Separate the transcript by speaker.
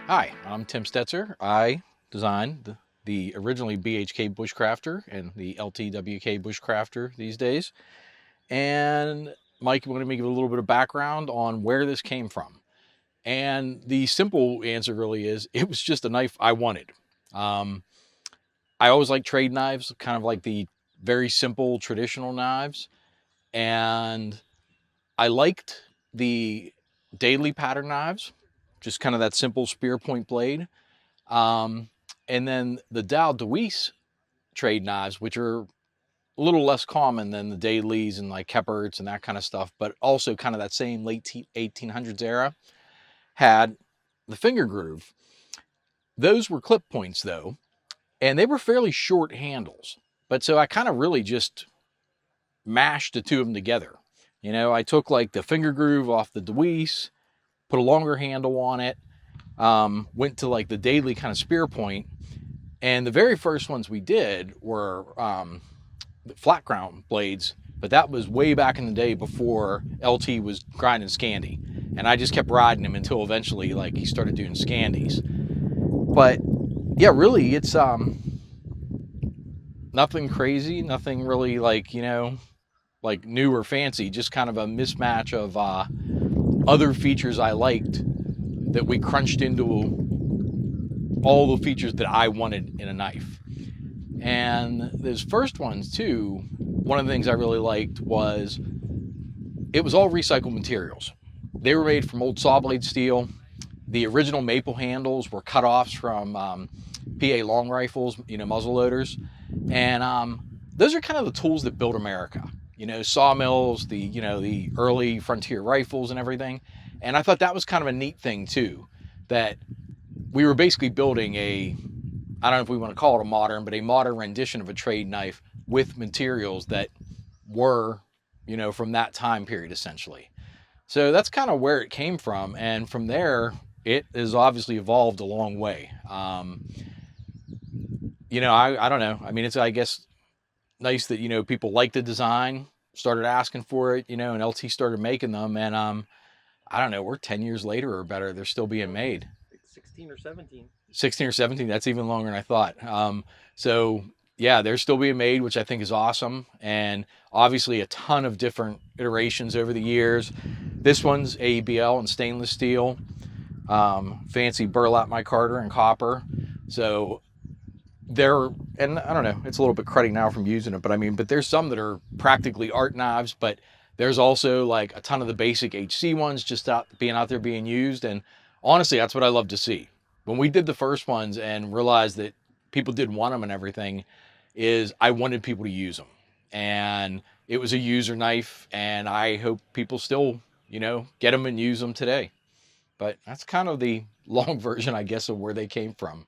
Speaker 1: Hi, I'm Tim Stetzer. I designed the originally BHK Bushcrafter and the LTWK Bushcrafter these days. And Mike wanted me to give a little bit of background on where this came from. And the simple answer really is it was just a knife I wanted. Um, I always like trade knives, kind of like the very simple traditional knives. And I liked the daily pattern knives, just kind of that simple spear point blade. Um, and then the Dow DeWeese trade knives, which are a little less common than the Dailies and like Kepperts and that kind of stuff, but also kind of that same late 1800s era, had the finger groove. Those were clip points though, and they were fairly short handles. But so I kind of really just mashed the two of them together. You know, I took like the finger groove off the DeWeese, put a longer handle on it, went to like the Daily kind of spear point. And the very first ones we did were flat ground blades, but that was way back in the day before LT was grinding Scandi. And I just kept riding him until eventually like he started doing Scandis. But yeah, really it's nothing crazy, nothing really like, like new or fancy, just kind of a mismatch of other features I liked that we crunched into all the features that I wanted in a knife. And those first ones too, one of the things I really liked was it was all recycled materials. They were made from old saw blade steel. The original maple handles were cut offs from PA long rifles, muzzle loaders. And those are kind of the tools that built America. Sawmills, the early frontier rifles and everything. And I thought that was kind of a neat thing too, that we were basically building I don't know if we want to call it a modern, but a modern rendition of a trade knife with materials that were, from that time period essentially. So that's kind of where it came from. And from there, it has obviously evolved a long way. I don't know. I mean, it's, I guess, nice that, people like the design, started asking for it, and LT started making them. And I don't know, we're 10 years later or better. They're still being made.
Speaker 2: 16 or 17.
Speaker 1: 16 or 17, that's even longer than I thought. So yeah, they're still being made, which I think is awesome. And obviously a ton of different iterations over the years. This one's ABL and stainless steel, fancy burlap micarta and copper. So they're, and I don't know, it's a little bit cruddy now from using it, but I mean, but there's some that are practically art knives, but there's also like a ton of the basic HC ones just out there being used. And honestly, that's what I love to see. When we did the first ones and realized that people did want them and everything, is I wanted people to use them. And it was a user knife, and I hope people still, get them and use them today. But that's kind of the long version, I guess, of where they came from.